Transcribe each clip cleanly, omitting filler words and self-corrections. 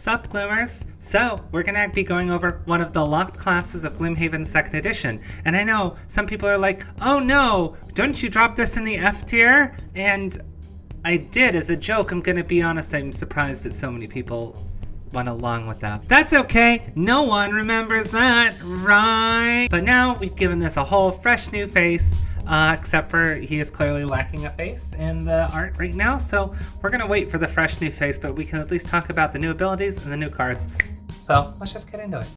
Sup, Gloomers? So, we're gonna be going over one of the locked classes of Gloomhaven 2nd Edition, and I know some people are like, oh no, don't you drop this in the F tier? And I did as a joke. I'm gonna be honest, I'm surprised that so many people went along with that. That's okay, no one remembers that, right? But now we've given this a whole fresh new face, except for he is clearly lacking a face in the art right now, so we're gonna wait for the fresh new face, but we can at least talk about the new abilities and the new cards. So let's just get into it.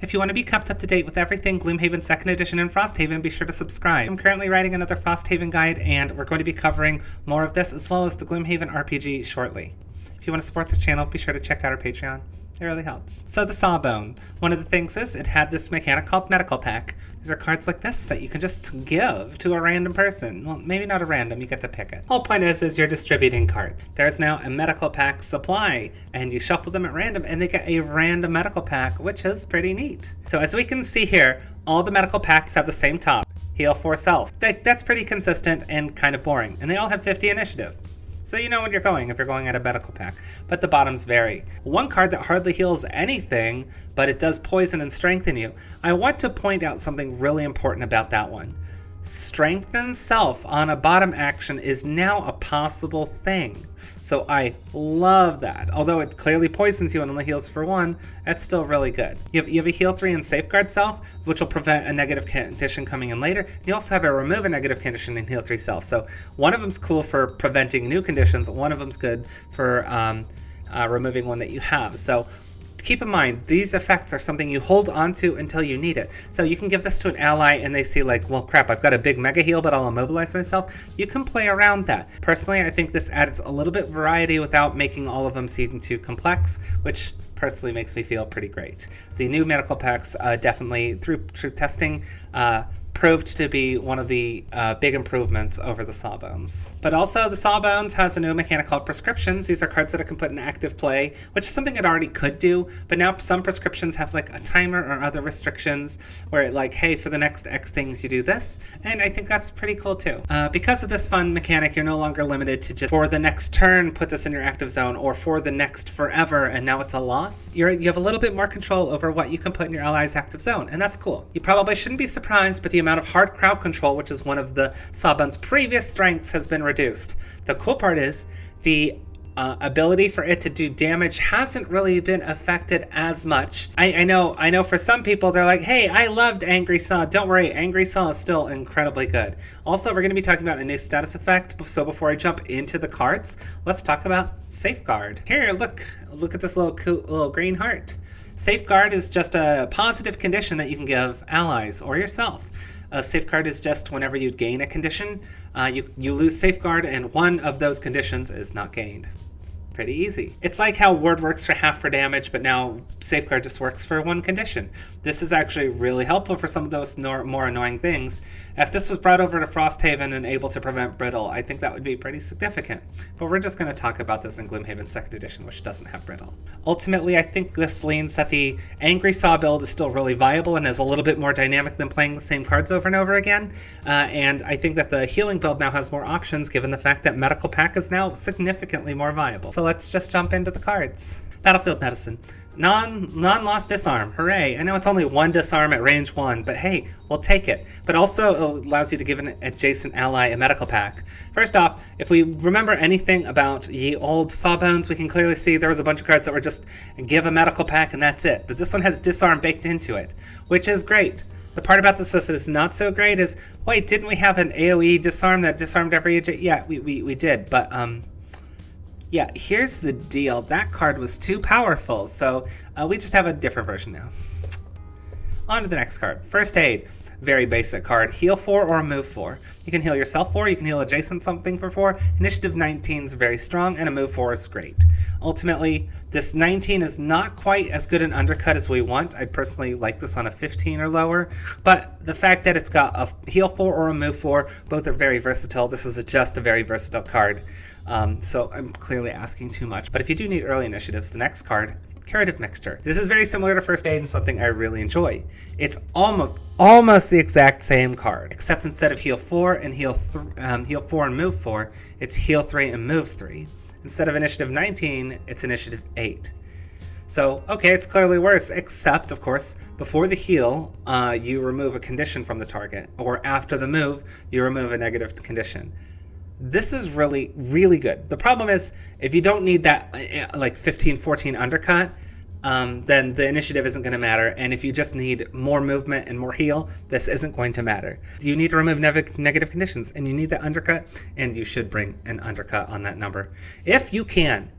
If you want to be kept up to date with everything Gloomhaven 2nd Edition and Frosthaven, be sure to subscribe. I'm currently writing another Frosthaven guide, and we're going to be covering more of this as well as the Gloomhaven RPG shortly. If you want to support the channel, be sure to check out our Patreon. It really helps. So the Sawbone. One of the things is it had this mechanic called Medical Pack. These are cards like this that you can just give to a random person. Well, maybe not a random, you get to pick it. Whole point is you're distributing card. There's now a Medical Pack supply, and you shuffle them at random, and they get a random Medical Pack, which is pretty neat. So as we can see here, all the Medical Packs have the same top. Heal 4 self. That's pretty consistent and kind of boring. And they all have 50 initiative. So you know when you're going if you're going at a medical pack, but the bottoms vary. One card that hardly heals anything, but it does poison and strengthen you. I want to point out something really important about that one. Strengthen self on a bottom action is now a possible thing. So I love that. Although it clearly poisons you and only heals for 1, that's still really good. You have a heal 3 and safeguard self, which will prevent a negative condition coming in later. You also have a remove a negative condition and heal 3 self. So one of them's cool for preventing new conditions. One of them's good for removing one that you have. So keep in mind, these effects are something you hold onto until you need it. So you can give this to an ally and they see like, well crap, I've got a big mega heal, but I'll immobilize myself. You can play around that. Personally, I think this adds a little bit of variety without making all of them seem too complex, which personally makes me feel pretty great. The new medical packs definitely, through testing, proved to be one of the big improvements over the Sawbones. But also, the Sawbones has a new mechanic called prescriptions. These are cards that I can put in active play, which is something it already could do, but now some prescriptions have like a timer or other restrictions where like, hey, for the next X things you do this, and I think that's pretty cool too. Because of this fun mechanic, you're no longer limited to just for the next turn, put this in your active zone, or for the next forever, and now it's a loss. You have a little bit more control over what you can put in your ally's active zone, and that's cool. You probably shouldn't be surprised, but the amount of hard crowd control, which is one of the Sawbones' previous strengths, has been reduced. The cool part is the ability for it to do damage hasn't really been affected as much. I know for some people they're like, hey, I loved Angry Saw. Don't worry, Angry Saw is still incredibly good. Also, we're going to be talking about a new status effect, so before I jump into the cards, let's talk about Safeguard. Here, look at this little green heart. Safeguard is just a positive condition that you can give allies or yourself. Safeguard is just whenever you gain a condition, you lose Safeguard, and one of those conditions is not gained. Pretty easy. It's like how Ward works for half for damage, but now Safeguard just works for 1 condition. This is actually really helpful for some of those more annoying things. If this was brought over to Frosthaven and able to prevent Brittle, I think that would be pretty significant. But we're just going to talk about this in Gloomhaven 2nd Edition, which doesn't have Brittle. Ultimately, I think this leans that the Angry Saw build is still really viable and is a little bit more dynamic than playing the same cards over and over again. And I think that the healing build now has more options given the fact that Medical Pack is now significantly more viable. So let's just jump into the cards. Battlefield Medicine. Non-loss disarm. Hooray. I know it's only 1 disarm at range 1, but hey, we'll take it. But also it allows you to give an adjacent ally a medical pack. First off, if we remember anything about ye old Sawbones, we can clearly see there was a bunch of cards that were just give a medical pack and that's it. But this one has disarm baked into it, which is great. The part about this list that is not so great is, wait, didn't we have an AoE disarm that disarmed every adjacent? Yeah, we did, but yeah, here's the deal. That card was too powerful, so we just have a different version now. On to the next card. First Aid. Very basic card. Heal 4 or move 4. You can heal yourself 4, you can heal adjacent something for 4. Initiative 19 is very strong, and a move 4 is great. Ultimately, this 19 is not quite as good an undercut as we want. I'd personally like this on a 15 or lower, but the fact that it's got a heal 4 or a move 4, both are very versatile. This is just a very versatile card. So I'm clearly asking too much. But if you do need early initiatives, the next card Curative Mixture. This is very similar to First Aid and something I really enjoy. It's almost the exact same card, except instead of heal 4 and heal 4 and move 4, it's heal 3 and move 3. Instead of initiative 19, it's initiative 8. So, okay, it's clearly worse, except, of course, before the heal, you remove a condition from the target, or after the move, you remove a negative condition. This is really, really good. The problem is, if you don't need that, like 15, 14 undercut, then the initiative isn't going to matter. And if you just need more movement and more heal, this isn't going to matter. You need to remove negative conditions, and you need that undercut, and you should bring an undercut on that number. If you can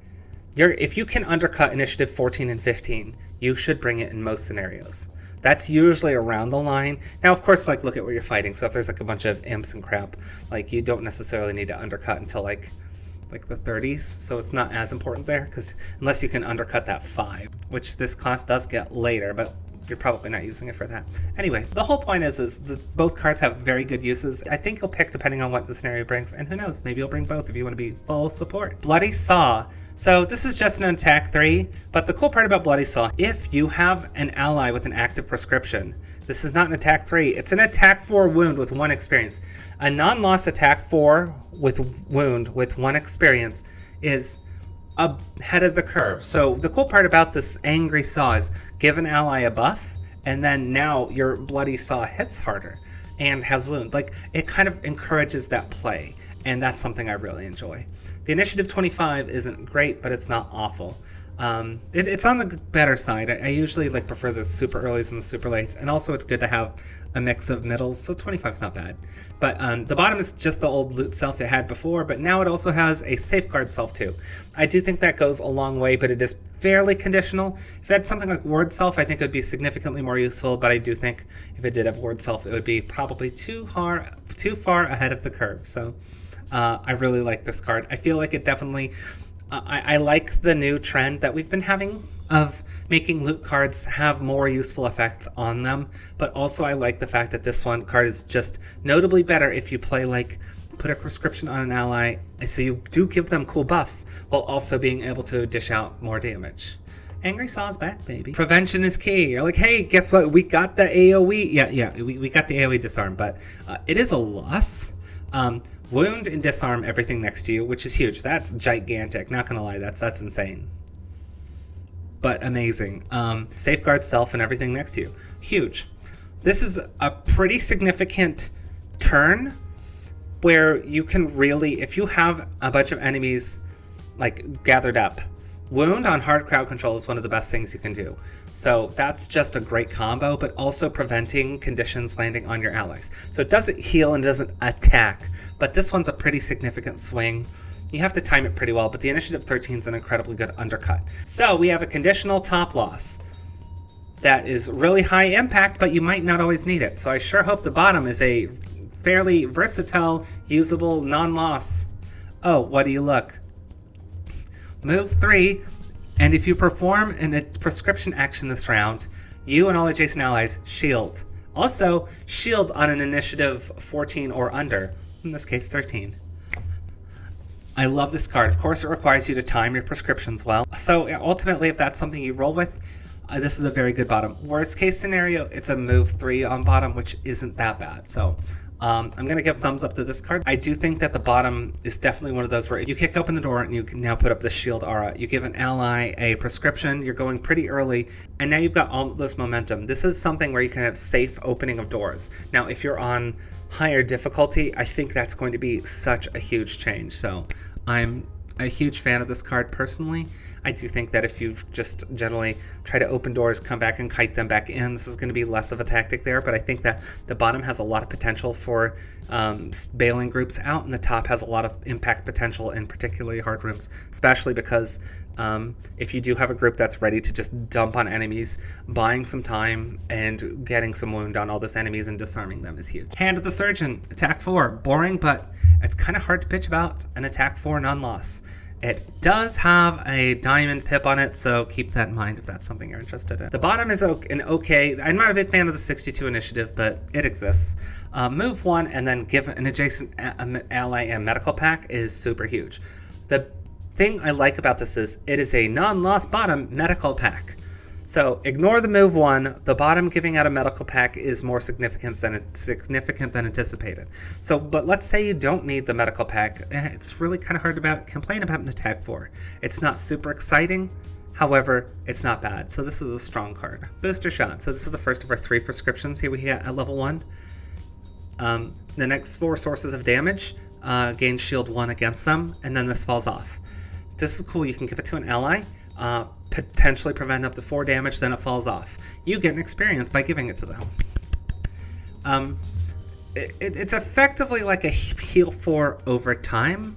undercut initiative 14 and 15, you should bring it in most scenarios. That's usually around the line. Now, of course, like, look at what you're fighting. So if there's like a bunch of imps and crap, like, you don't necessarily need to undercut until like the 30s. So it's not as important there, because unless you can undercut that 5, which this class does get later, but you're probably not using it for that. Anyway, the whole point is both cards have very good uses. I think you'll pick depending on what the scenario brings, and who knows, maybe you'll bring both if you want to be full support. Bloody Saw. So this is just an attack 3, but the cool part about Bloody Saw, if you have an ally with an active prescription, this is not an attack 3, it's an attack 4 wound with 1 experience. A non-loss attack 4 with wound with 1 experience is ahead of the curve. So the cool part about this Angry Saw is give an ally a buff, and then now your Bloody Saw hits harder and has wound. Like, it kind of encourages that play, and that's something I really enjoy. The initiative 25 isn't great, but it's not awful. It's on the better side. I usually prefer the super earlies and the super lates, and also it's good to have a mix of middles, so 25's not bad. But the bottom is just the old loot self it had before, but now it also has a safeguard self too. I do think that goes a long way, but it is fairly conditional. If it had something like ward self, I think it would be significantly more useful, but I do think if it did have ward self, it would be probably too far ahead of the curve. So I really like this card. I feel like it definitely... I like the new trend that we've been having of making loot cards have more useful effects on them, but also I like the fact that this one card is just notably better if you play put a prescription on an ally, so you do give them cool buffs while also being able to dish out more damage. Angry Saw's back, baby. Prevention is key. You're like, hey, guess what? We got the AoE. Yeah, we got the AoE disarm, but it is a loss. Wound and disarm everything next to you, which is huge. That's gigantic. Not gonna lie, that's insane. But amazing. Safeguard self and everything next to you. Huge. This is a pretty significant turn where you can really, if you have a bunch of enemies gathered up, wound on hard crowd control is one of the best things you can do. So that's just a great combo, but also preventing conditions landing on your allies. So it doesn't heal and doesn't attack, but this one's a pretty significant swing. You have to time it pretty well, but the initiative 13 is an incredibly good undercut. So we have a conditional top loss that is really high impact, but you might not always need it. So I sure hope the bottom is a fairly versatile, usable non-loss. Oh, what do you look? Move 3, and if you perform a prescription action this round, you and all adjacent allies shield. Also, shield on an initiative 14 or under, in this case 13. I love this card. Of course, it requires you to time your prescriptions well. So ultimately, if that's something you roll with, this is a very good bottom. Worst case scenario, it's a move 3 on bottom, which isn't that bad. So I'm going to give thumbs up to this card. I do think that the bottom is definitely one of those where you kick open the door and you can now put up the shield aura. You give an ally a prescription, you're going pretty early, and now you've got all this momentum. This is something where you can have safe opening of doors. Now, if you're on higher difficulty, I think that's going to be such a huge change. So I'm a huge fan of this card personally. I do think that if you just generally try to open doors, come back and kite them back in, this is going to be less of a tactic there, but I think that the bottom has a lot of potential for bailing groups out, and the top has a lot of impact potential in particularly hard rooms, especially because if you do have a group that's ready to just dump on enemies, buying some time and getting some wound on all those enemies and disarming them is huge. Hand of the Surgeon, attack 4. Boring, but it's kind of hard to pitch about an attack 4 non-loss. It does have a diamond pip on it, so keep that in mind if that's something you're interested in. The bottom is an okay. I'm not a big fan of the 62 initiative, but it exists. Move 1 and then give an adjacent ally a medical pack is super huge. The thing I like about this is it is a non-loss bottom medical pack. So ignore the move 1. The bottom giving out a medical pack is more significant than anticipated. So, but let's say you don't need the medical pack. It's really kind of hard to complain about an attack 4. It's not super exciting. However, it's not bad. So this is a strong card. Booster Shot. So this is the first of our 3 prescriptions here we get at level 1. The next 4 sources of damage gain shield 1 against them, and then this falls off. This is cool. You can give it to an ally. Potentially prevent up to 4 damage, then it falls off. You get an experience by giving it to them. It's effectively like a heal 4 over time.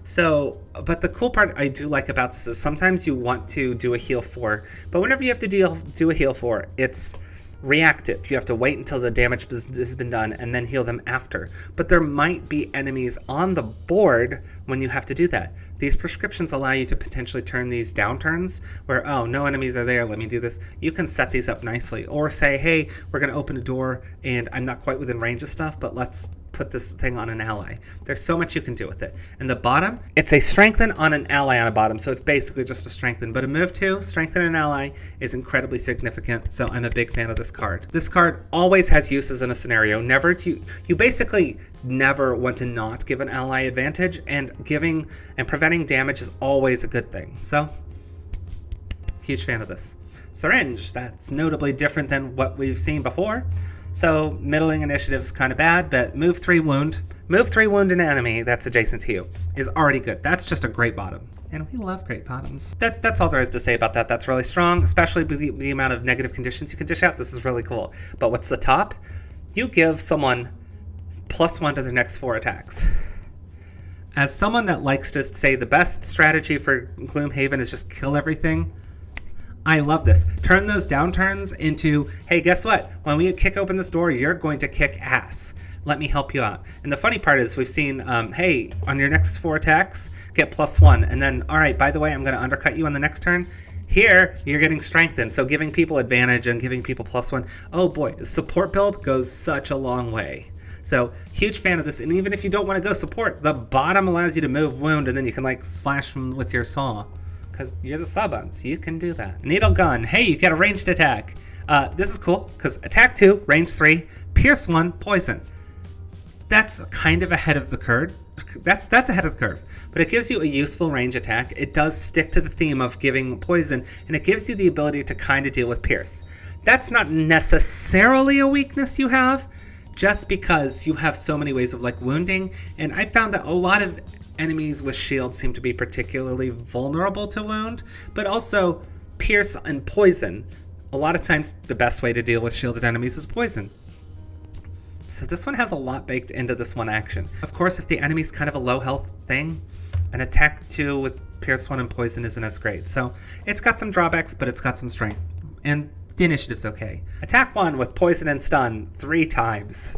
So, but the cool part I do like about this is sometimes you want to do a heal 4, but whenever you have to do a heal 4, it's reactive. You have to wait until the damage has been done and then heal them after. But there might be enemies on the board when you have to do that. These prescriptions allow you to potentially turn these downturns where, oh, no enemies are there, let me do this. You can set these up nicely. Or say, hey, we're going to open a door and I'm not quite within range of stuff, but let's put this thing on an ally. There's so much you can do with it. And the bottom, it's a strengthen on an ally on a bottom, so it's basically just a strengthen. But a move 2, strengthen an ally, is incredibly significant, so I'm a big fan of this card. This card always has uses in a scenario. You basically never want to not give an ally advantage, and giving and preventing damage is always a good thing. So, huge fan of this. Syringe, that's notably different than what we've seen before. So, middling initiative is kind of bad, but move 3 wound. Move 3 wound an enemy that's adjacent to you is already good. That's just a great bottom. And we love great bottoms. That's all there is to say about that. That's really strong, especially with the amount of negative conditions you can dish out. This is really cool. But what's the top? You give someone +1 to their next 4 attacks. As someone that likes to say the best strategy for Gloomhaven is just kill everything, I love this. Turn those downturns into, hey, guess what? When we kick open this door, you're going to kick ass. Let me help you out. And the funny part is we've seen, hey, on your next 4 attacks, get +1. And then, all right, by the way, I'm going to undercut you on the next turn. Here, you're getting strengthened. So giving people advantage and giving people +1. Oh boy, the support build goes such a long way. So, huge fan of this. And even if you don't want to go support, the bottom allows you to move wound, and then you can like slash them with your saw. Because you're the Sawbones, you can do that. Needle gun, hey, you get a ranged attack. This is cool, because attack 2, range 3, pierce 1, poison. That's kind of ahead of the curve. That's ahead of the curve. But it gives you a useful range attack. It does stick to the theme of giving poison, and it gives you the ability to kind of deal with pierce. That's not necessarily a weakness you have, just because you have so many ways of like wounding, and I found that a lot of enemies with shields seem to be particularly vulnerable to wound, but also pierce and poison. A lot of times the best way to deal with shielded enemies is poison. So this one has a lot baked into this one action. Of course, if the enemy's kind of a low health thing, an attack 2 with pierce 1 and poison isn't as great. So it's got some drawbacks, but it's got some strength. And the initiative's okay. Attack 1 with poison and stun 3 times.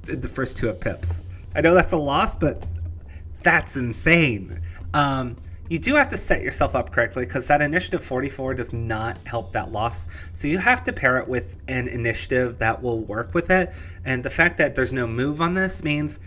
The first 2 have pips. I know that's a loss, but that's insane. You do have to set yourself up correctly because that initiative 44 does not help that loss. So you have to pair it with an initiative that will work with it. And the fact that there's no move on this means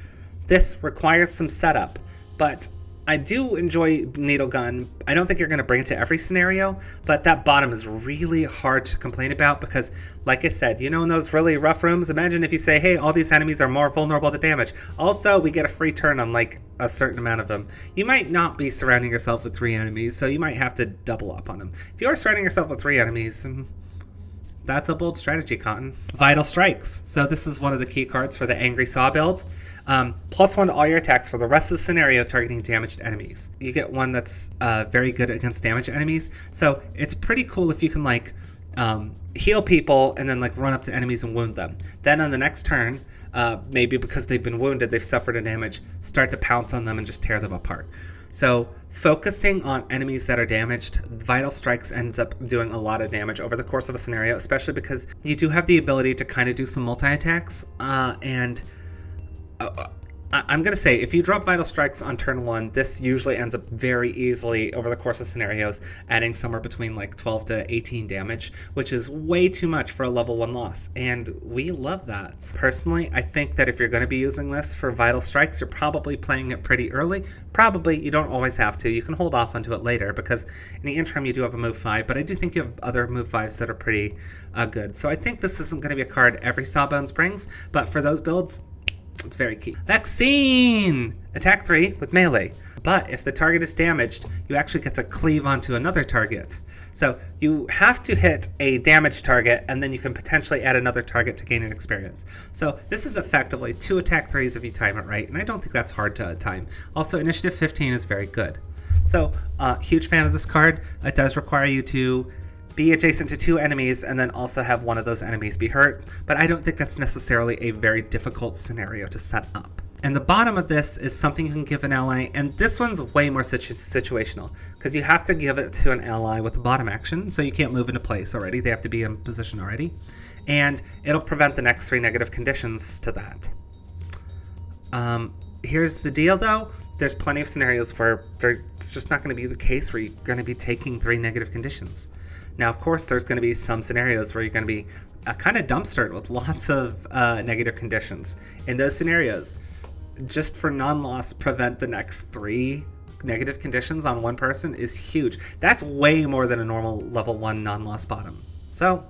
this requires some setup. But I do enjoy Needle Gun. I don't think you're going to bring it to every scenario, but that bottom is really hard to complain about because, like I said, you know, in those really rough rooms, imagine if you say, hey, all these enemies are more vulnerable to damage. Also, we get a free turn on like a certain amount of them. You might not be surrounding yourself with 3 enemies, so you might have to double up on them. If you are surrounding yourself with 3 enemies, that's a bold strategy, Cotton. Vital Strikes. So this is one of the key cards for the Angry Saw build. +1 to all your attacks for the rest of the scenario targeting damaged enemies. You get one that's very good against damaged enemies. So it's pretty cool if you can like heal people and then like run up to enemies and wound them. Then on the next turn, maybe because they've been wounded, they've suffered a damage, start to pounce on them and just tear them apart. So focusing on enemies that are damaged, Vital Strikes ends up doing a lot of damage over the course of a scenario, especially because you do have the ability to kind of do some multi-attacks, and I'm going to say, if you drop Vital Strikes on turn 1, this usually ends up very easily over the course of scenarios, adding somewhere between like 12 to 18 damage, which is way too much for a level 1 loss, and we love that. Personally, I think that if you're going to be using this for Vital Strikes, you're probably playing it pretty early. Probably, you don't always have to. You can hold off onto it later, because in the interim you do have a move 5, but I do think you have other move 5s that are pretty good. So I think this isn't going to be a card every Sawbones brings, but for those builds, it's very key. Vaccine! Attack 3 with melee. But if the target is damaged, you actually get to cleave onto another target. So you have to hit a damaged target, and then you can potentially add another target to gain an experience. So this is effectively 2 attack 3s if you time it right, and I don't think that's hard to time. Also, initiative 15 is very good. So, huge fan of this card. It does require you to be adjacent to 2 enemies and then also have one of those enemies be hurt, but I don't think that's necessarily a very difficult scenario to set up. And the bottom of this is something you can give an ally, and this one's way more situational, because you have to give it to an ally with the bottom action, so you can't move into place already, they have to be in position already, and it'll prevent the next 3 negative conditions to that. Here's the deal though, there's plenty of scenarios where it's just not going to be the case where you're going to be taking 3 negative conditions. Now, of course, there's going to be some scenarios where you're going to be kind of dumpstered with lots of negative conditions. In those scenarios, just for non-loss, prevent the next 3 negative conditions on one person is huge. That's way more than a normal level 1 non-loss bottom. So,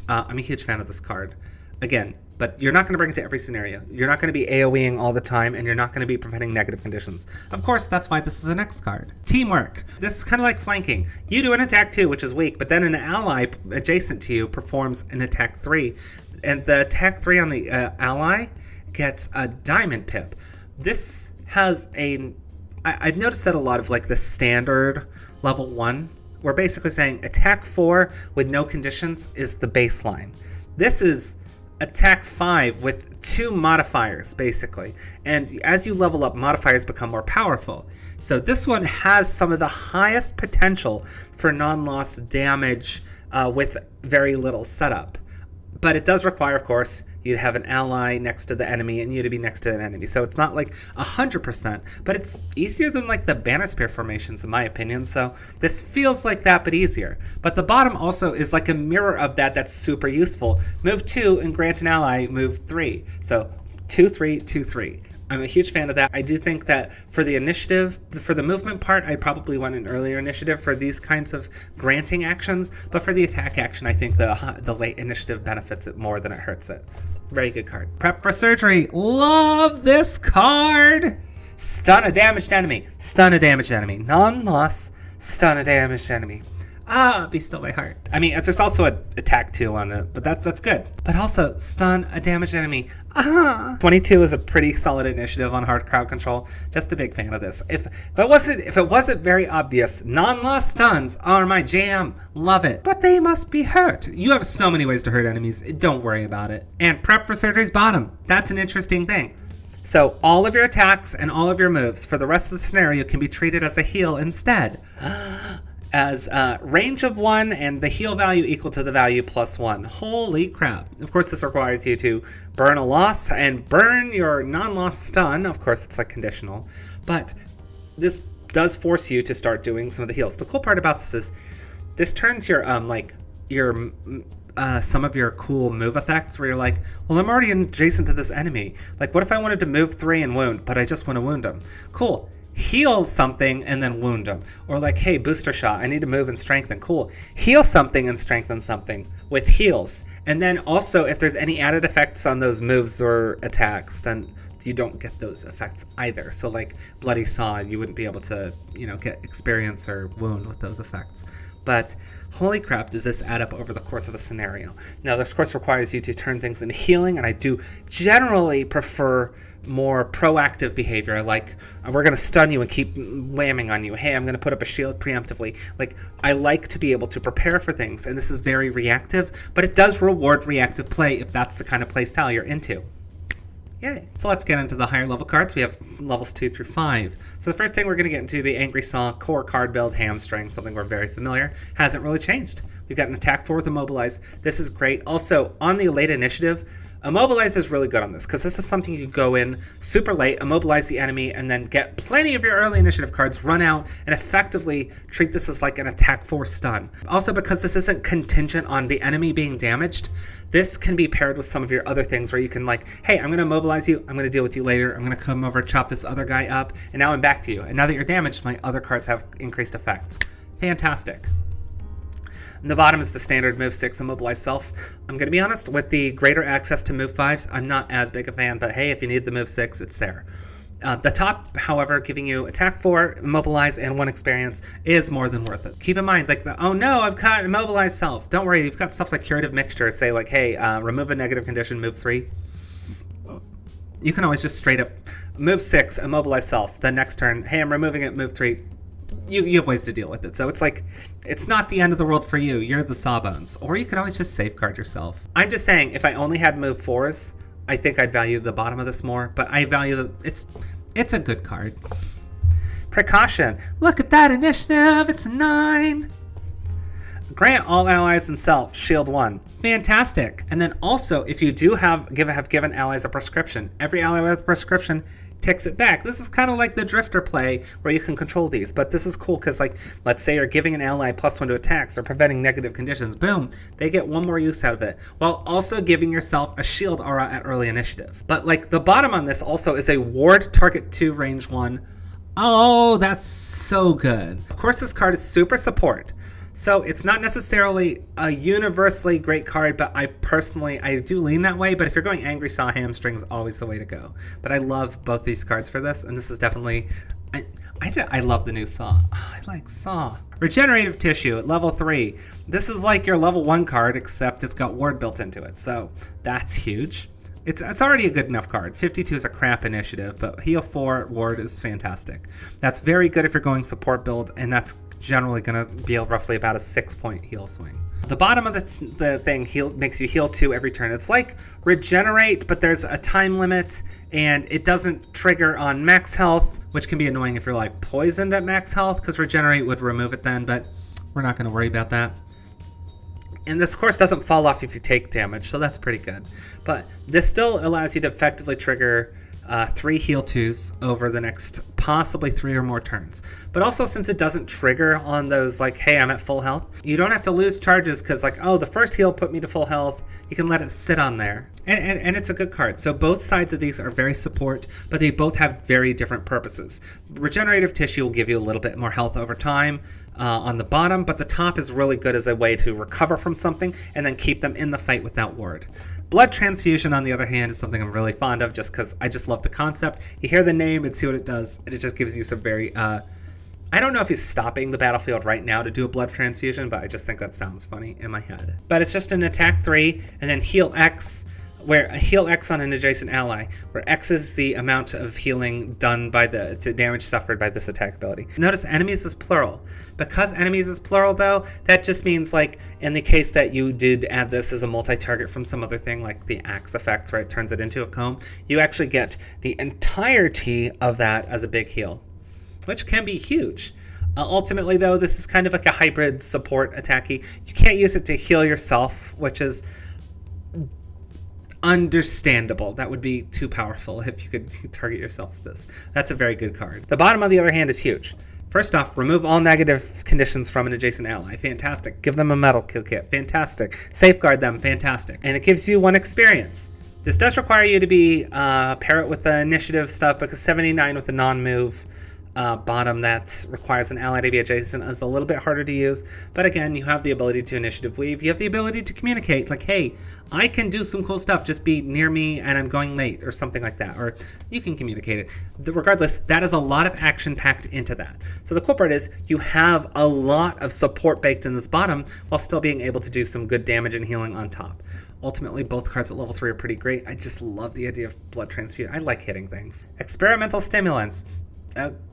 I'm a huge fan of this card. Again, but you're not going to bring it to every scenario. You're not going to be AoEing all the time, and you're not going to be preventing negative conditions. Of course, that's why this is a next card. Teamwork. This is kind of like flanking. You do an attack 2, which is weak, but then an ally adjacent to you performs an attack 3. And the attack 3 on the ally gets a diamond pip. This has I've noticed that a lot of like the standard level 1, we're basically saying attack 4 with no conditions is the baseline. This is attack 5 with 2 modifiers, basically. And as you level up, modifiers become more powerful. So this one has some of the highest potential for non-loss damage with very little setup. But it does require, of course, you to have an ally next to the enemy and you to be next to an enemy. So it's not like 100%, but it's easier than like the banner spear formations in my opinion. So this feels like that, but easier. But the bottom also is like a mirror of that that's super useful. Move 2 and grant an ally move 3. So 2-3, 2-3. I'm a huge fan of that. I do think that for the initiative, for the movement part, I probably want an earlier initiative for these kinds of granting actions, but for the attack action, I think the late initiative benefits it more than it hurts it. Very good card. Prep for surgery. Love this card! Stun a damaged enemy. Stun a damaged enemy. Non-loss, stun a damaged enemy. Be still my heart. I mean, there's also an attack 2 on it, but that's good. But also, stun a damaged enemy. 22 is a pretty solid initiative on hard crowd control. Just a big fan of this. If it wasn't very obvious, non-loss stuns are my jam. Love it. But they must be hurt. You have so many ways to hurt enemies. Don't worry about it. And prep for surgery's bottom. That's an interesting thing. So all of your attacks and all of your moves for the rest of the scenario can be treated as a heal instead. As range of 1 and the heal value equal to the value plus 1. Holy crap. Of course, this requires you to burn a loss and burn your non-loss stun. Of course, it's like conditional. But this does force you to start doing some of the heals. The cool part about this is this turns your some of your cool move effects where you're like, well, I'm already adjacent to this enemy. Like, what if I wanted to move 3 and wound, but I just want to wound him? Cool. Heal something and then wound them. Or like, hey, booster shot, I need to move and strengthen. Cool. Heal something and strengthen something with heals. And then also, if there's any added effects on those moves or attacks, then you don't get those effects either. So like Bloody Saw, you wouldn't be able to, get experience or wound with those effects. But holy crap, does this add up over the course of a scenario. Now, this course requires you to turn things into healing, and I do generally prefer more proactive behavior, like we're going to stun you and keep whamming on you. Hey, I'm going to put up a shield preemptively. Like, I like to be able to prepare for things, and this is very reactive, but it does reward reactive play if that's the kind of play style you're into. Yay. So let's get into the higher level cards. We have levels 2 through 5. So the first thing we're going to get into the Angry Saw core card build, Hamstring, something we're very familiar. Hasn't really changed. We've got an attack 4 with Immobilize. This is great. Also, on the late initiative, Immobilize is really good on this because this is something you can go in super late, immobilize the enemy, and then get plenty of your early initiative cards, run out, and effectively treat this as like an attack 4 stun. Also, because this isn't contingent on the enemy being damaged, this can be paired with some of your other things where you can like, hey, I'm going to immobilize you, I'm going to deal with you later, I'm going to come over, chop this other guy up, and now I'm back to you. And now that you're damaged, my other cards have increased effects. Fantastic. And the bottom is the standard move 6 immobilize self. I'm going to be honest, with the greater access to move 5s, I'm not as big a fan, but hey, if you need the move 6, it's there. The top, however, giving you attack 4, immobilize, and 1 experience is more than worth it. Keep in mind, like, oh no, I've got immobilize self. Don't worry, you've got stuff like curative mixture. Say like, hey, remove a negative condition, move 3. You can always just straight up move 6, immobilize self. The next turn, hey, I'm removing it, move 3. You have ways to deal with it. So it's like, it's not the end of the world for you. You're the Sawbones. Or you could always just safeguard yourself. I'm just saying, if I only had move 4s, I think I'd value the bottom of this more. But I value it's a good card. Precaution. Look at that initiative. It's a 9. Grant all allies and self shield 1. Fantastic. And then also, if you do have given allies a prescription, every ally with a prescription ticks it back. This is kind of like the drifter play where you can control these, but this is cool because, like, let's say you're giving an ally +1 to attacks or preventing negative conditions. Boom, they get 1 more use out of it, while also giving yourself a shield aura at early initiative. But like the bottom on this also is a ward target 2 range 1. Oh, that's so good. Of course, this card is super support. So it's not necessarily a universally great card, but I do lean that way. But if you're going Angry Saw, Hamstring is always the way to go. But I love both these cards for this, and this is definitely, I love the new Saw. Oh, I like Saw. Regenerative Tissue at level 3. This is like your level 1 card, except it's got ward built into it. So that's huge. It's already a good enough card. 52 is a crap initiative, but heal 4 ward is fantastic. That's very good if you're going support build, and that's generally going to be roughly about a 6-point heal swing. The bottom of the thing makes you heal 2 every turn. It's like regenerate, but there's a time limit, and it doesn't trigger on max health, which can be annoying if you're like poisoned at max health, because regenerate would remove it then, but we're not going to worry about that. And this, of course, doesn't fall off if you take damage, so that's pretty good. But this still allows you to effectively trigger 3 heal 2s over the next possibly 3 or more turns. But also, since it doesn't trigger on those like, hey, I'm at full health, you don't have to lose charges because like, oh, the first heal put me to full health. You can let it sit on there. And it's a good card. So both sides of these are very support, but they both have very different purposes. Regenerative Tissue will give you a little bit more health over time on the bottom, but the top is really good as a way to recover from something and then keep them in the fight without ward. Blood Transfusion, on the other hand, is something I'm really fond of just because I just love the concept. You hear the name and see what it does, and it just gives you some very... I don't know if he's stopping the battlefield right now to do a blood transfusion, but I just think that sounds funny in my head. But it's just an attack 3, and then heal X, where heal X on an adjacent ally, where X is the amount of healing done by the damage suffered by this attack ability. Notice enemies is plural. Because enemies is plural, though, that just means, like, in the case that you did add this as a multi-target from some other thing, like the axe effects, where it turns it into a comb, you actually get the entirety of that as a big heal, which can be huge. Ultimately, though, this is kind of like a hybrid support attacky. You can't use it to heal yourself, which is understandable. That would be too powerful if you could target yourself with this. That's a very good card. The bottom, on the other hand, is huge. First off, remove all negative conditions from an adjacent ally. Fantastic. Give them a metal kill kit. Fantastic. Safeguard them. Fantastic. And it gives you 1 experience. This does require you to be pair it with the initiative stuff, because 79 with the non-move bottom that requires an ally to be adjacent is a little bit harder to use. But again, you have the ability to initiative weave. You have the ability to communicate, like, hey, I can do some cool stuff, just be near me and I'm going late, or something like that. Or you can communicate it. Regardless, that is a lot of action packed into that. So the cool part is you have a lot of support baked in this bottom while still being able to do some good damage and healing on top. Ultimately, both cards at level 3 are pretty great. I just love the idea of blood transfusion. I like hitting things. Experimental Stimulants.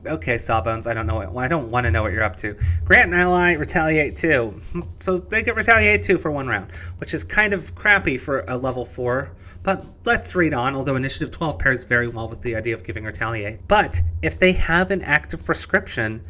Okay, Sawbones, I don't want to know what you're up to. Grant an ally, retaliate 2. So they get retaliate 2 for 1 round, which is kind of crappy for a level 4. But let's read on, although Initiative 12 pairs very well with the idea of giving retaliate. But if they have an active prescription,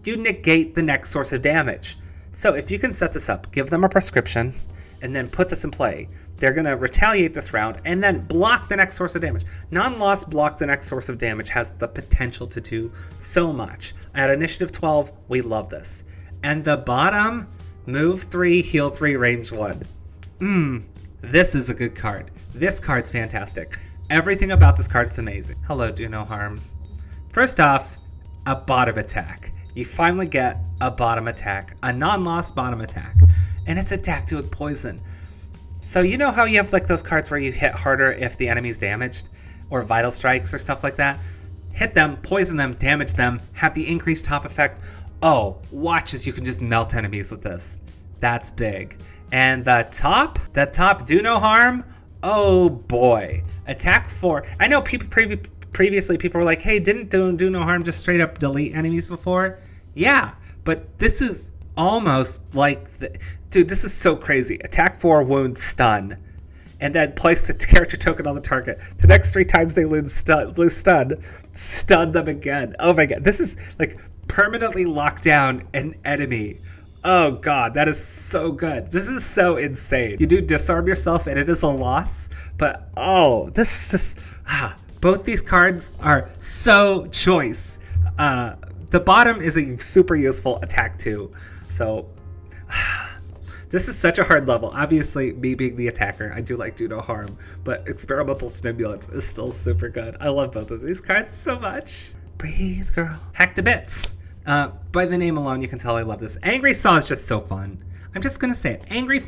you negate the next source of damage. So if you can set this up, give them a prescription, and then put this in play. they're going to retaliate this round and then block the next source of damage. Non-loss block the next source of damage has the potential to do so much. At initiative 12, we love this. And the bottom, move 3, heal 3, range 1. This is a good card. This card's fantastic. Everything about this card is amazing. Hello, do no harm. First off, a bottom attack. You finally get a bottom attack, a non-loss bottom attack. And it's attacked with poison. So you know how you have like those cards where you hit harder if the enemy's damaged, or vital strikes or stuff like that? Hit them, poison them, damage them, have the increased top effect. Oh, watch as you can just melt enemies with this. That's big. And the top, do no harm. Oh boy, attack 4. I know people previously people were like, hey, didn't do no harm just straight up delete enemies before? Yeah, but this is almost like, dude, this is so crazy. Attack 4, wound, stun, and then place the character token on the target. The next 3 times they lose stun them again. Oh my god, this is like permanently lock down an enemy. Oh god, that is so good. This is so insane. You do disarm yourself and it is a loss, but oh, this is both these cards are so choice. The bottom is a super useful attack 2. So this is such a hard level. Obviously, me being the attacker, I do like do no harm, but experimental stimulants is still super good. I love both of these cards so much. Breathe, girl. Hack to bits. By the name alone, you can tell I love this. Angry Saw is just so fun. I'm just gonna say it. Angry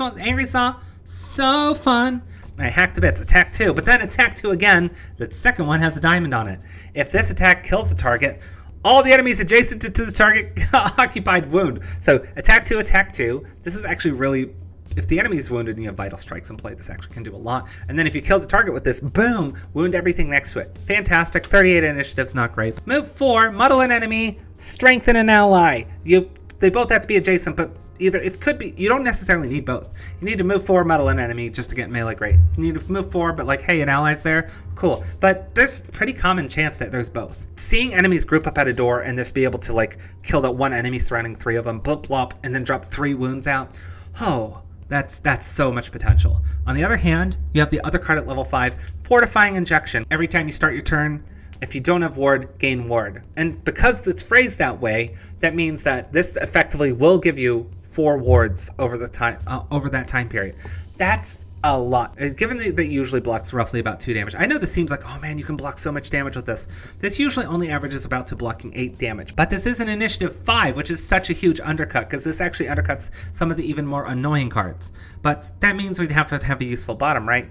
Saw, so fun. I hacked to bits. Attack 2, but then attack 2 again. The second one has a diamond on it. If this attack kills the target, all the enemies adjacent to the target occupied wound. So attack 2, attack 2. This is actually really, if the enemy is wounded and you have vital strikes in play, this actually can do a lot. And then if you kill the target with this, boom, wound everything next to it. Fantastic. 38 initiative's not great. Move 4, muddle an enemy, strengthen an ally. They both have to be adjacent, but either it could be, you don't necessarily need both. You need to move 4, muddle an enemy just to get melee, great. You need to move 4, but like, hey, an ally's there, cool. But there's a pretty common chance that there's both. Seeing enemies group up at a door and just be able to like kill that one enemy surrounding 3 of them, blip blop, and then drop 3 wounds out. Oh, that's so much potential. On the other hand, you have the other card at level 5, Fortifying Injection. Every time you start your turn, if you don't have ward, gain ward. And because it's phrased that way, that means that this effectively will give you 4 wards over the time over that time period. That's a lot. Given that usually blocks roughly about 2 damage. I know this seems like, oh man, you can block so much damage with this. This usually only averages about to blocking 8 damage. But this is an initiative 5, which is such a huge undercut, because this actually undercuts some of the even more annoying cards. But that means we'd have to have a useful bottom, right?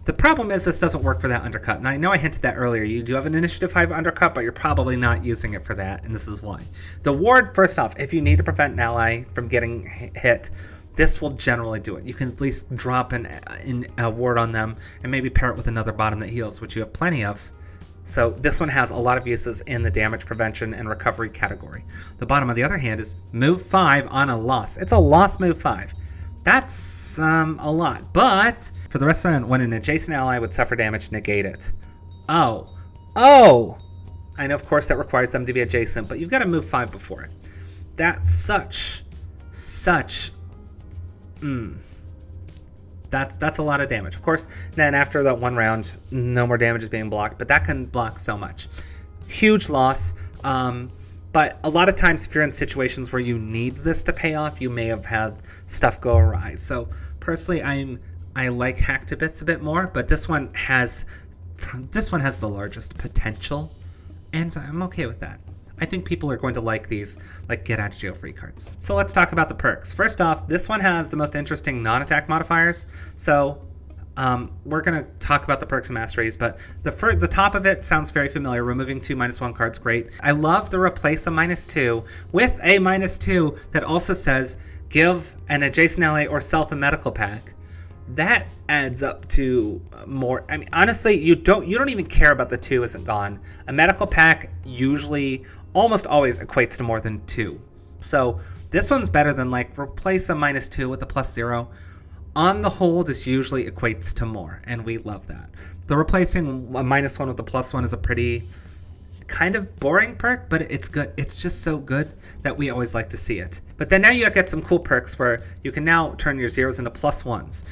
The problem is this doesn't work for that undercut. Now I know I hinted that earlier. You do have an initiative 5 undercut, but you're probably not using it for that, and this is why. The ward, first off, if you need to prevent an ally from getting hit, this will generally do it. You can at least drop a ward on them and maybe pair it with another bottom that heals, which you have plenty of. So this one has a lot of uses in the damage prevention and recovery category. The bottom, on the other hand, is move 5 on a loss. It's a loss move 5. That's a lot, but for the rest of it, when an adjacent ally would suffer damage, negate it. Oh, I know of course that requires them to be adjacent, but you've got to move 5 before it. That's such, that's a lot of damage. Of course, then after that one round, no more damage is being blocked, but that can block so much. Huge loss. But a lot of times if you're in situations where you need this to pay off, you may have had stuff go awry. So personally, I like Hack to Bits a bit more, but this one has the largest potential, and I'm okay with that. I think people are going to like these like get out of jail free cards. So let's talk about the perks. First off, this one has the most interesting non-attack modifiers. So we're going to talk about the perks and masteries, but the top of it sounds very familiar. Removing 2 -1 cards, great. I love the replace a -2 with a -2 that also says give an adjacent ally or self a medical pack. That adds up to more. I mean, honestly, you don't even care about the 2 isn't gone. A medical pack usually almost always equates to more than 2. So this one's better than like replace a -2 with a +0. On the whole, this usually equates to more, and we love that. The replacing a -1 with a +1 is a pretty kind of boring perk, but it's good. It's just so good that we always like to see it. But then now you get some cool perks where you can now turn your 0s into +1s.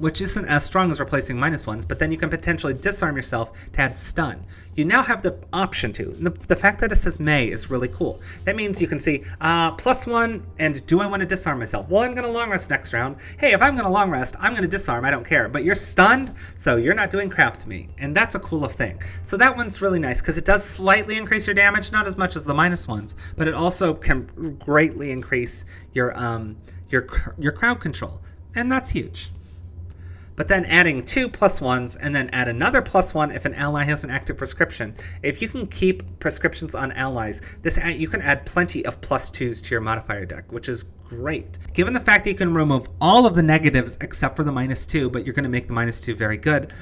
which isn't as strong as replacing -1s, but then you can potentially disarm yourself to add stun. You now have the option to. The fact that it says may is really cool. That means you can see +1, and do I want to disarm myself? Well, I'm going to long rest next round. Hey, if I'm going to long rest, I'm going to disarm, I don't care. But you're stunned, so you're not doing crap to me. And that's a cool thing. So that one's really nice, because it does slightly increase your damage, not as much as the -1s, but it also can greatly increase your crowd control. And that's huge. But then adding 2 +1s and then add another +1 if an ally has an active prescription. If you can keep prescriptions on allies, you can add plenty of +2s to your modifier deck, which is great. Given the fact that you can remove all of the negatives except for the -2, but you're going to make the -2 very good,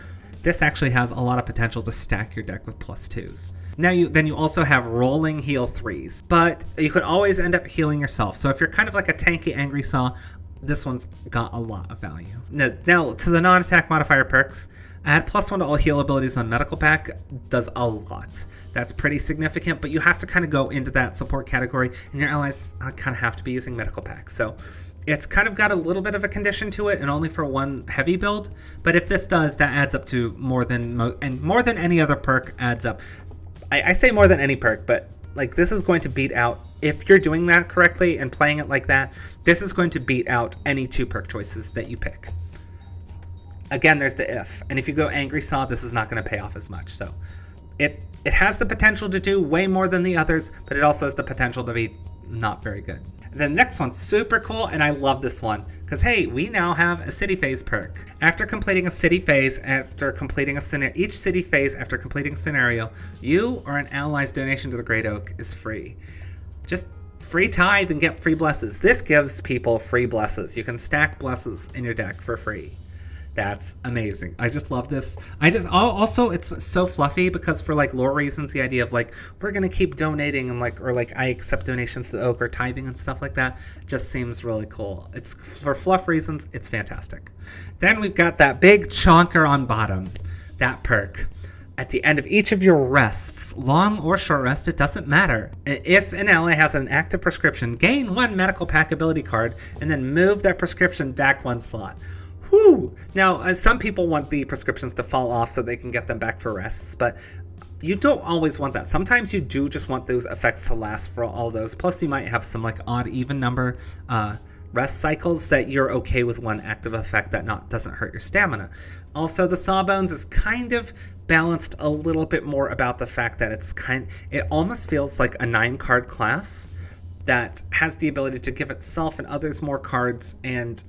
this actually has a lot of potential to stack your deck with +2s. Now you also have rolling heal 3s, but you could always end up healing yourself. So if you're kind of like a tanky Angry Saw, this one's got a lot of value. Now to the non-attack modifier perks, add +1 to all heal abilities on medical pack does a lot. That's pretty significant, but you have to kind of go into that support category, and your allies kind of have to be using medical pack. So it's kind of got a little bit of a condition to it, and only for one heavy build. But if this does, that adds up to more than any other perk adds up. I say more than any perk, but like this is going to beat out, if you're doing that correctly and playing it like that, this is going to beat out any 2 perk choices that you pick. Again, there's the if. And if you go Angry Saw, this is not going to pay off as much. So it has the potential to do way more than the others, but it also has the potential to be not very good. And the next one's super cool, and I love this one, because hey, we now have a city phase perk. After completing a city phase, each city phase after completing a scenario, you or an ally's donation to the Great Oak is free. Just free tithe and get free blesses. This gives people free blesses. You can stack blesses in your deck for free. That's amazing. I just love this. Also, it's so fluffy, because for like lore reasons, the idea of like we're gonna keep donating and or I accept donations to the Oak or tithing and stuff like that just seems really cool. It's for fluff reasons, it's fantastic. Then we've got that big chonker on bottom, that perk. At the end of each of your rests, long or short rest, it doesn't matter. If an ally has an active prescription, gain 1 medical pack ability card and then move that prescription back 1 slot. Whew! Now, some people want the prescriptions to fall off so they can get them back for rests, but you don't always want that. Sometimes you do just want those effects to last for all those. Plus, you might have some like odd even number rest cycles that you're okay with 1 active effect that doesn't hurt your stamina. Also, the Sawbones is kind of balanced a little bit more about the fact that it almost feels like a 9-card class that has the ability to give itself and others more cards, and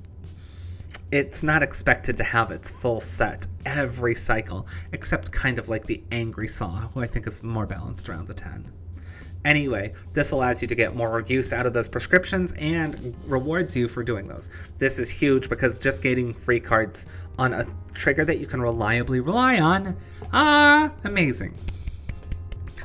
it's not expected to have its full set every cycle, except kind of like the Angry Saw, who I think is more balanced around the 10. Anyway, this allows you to get more use out of those prescriptions and rewards you for doing those. This is huge, because just getting free cards on a trigger that you can reliably rely on, amazing.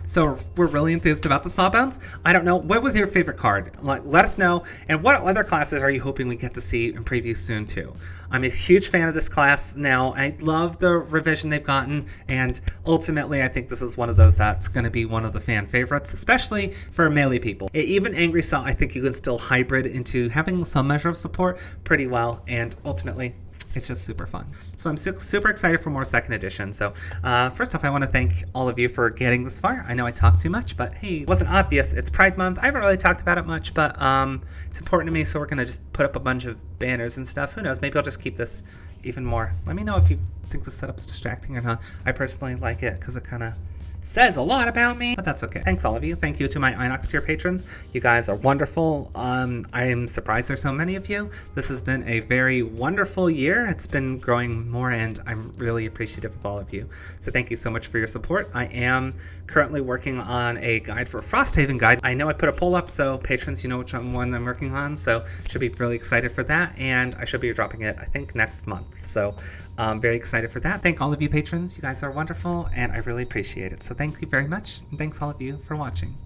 So we're really enthused about the Sawbones. I don't know, what was your favorite card? Let us know, and what other classes are you hoping we get to see in previews soon too? I'm a huge fan of this class now. I love the revision they've gotten, and ultimately I think this is one of those that's going to be one of the fan favorites, especially for melee people. Even Angry Saw, I think you can still hybrid into having some measure of support pretty well, and ultimately it's just super fun. So I'm super excited for more 2nd edition. So first off, I want to thank all of you for getting this far. I know I talk too much, but hey, it wasn't obvious. It's Pride Month. I haven't really talked about it much, but it's important to me, so we're going to just put up a bunch of banners and stuff. Who knows? Maybe I'll just keep this even more. Let me know if you think the setup's distracting or not. I personally like it, because it kind of says a lot about me, but that's okay. Thanks all of you. Thank you to my Inox tier patrons. You guys are wonderful. I am surprised there's so many of you. This has been a very wonderful year. It's been growing more, and I'm really appreciative of all of you. So thank you so much for your support. I am currently working on a guide for Frosthaven guide. I know I put a poll up, so patrons, you know which one I'm working on, so should be really excited for that, and I should be dropping it, I think, next month. So I'm very excited for that. Thank all of you patrons. You guys are wonderful, and I really appreciate it. So thank you very much, and thanks all of you for watching.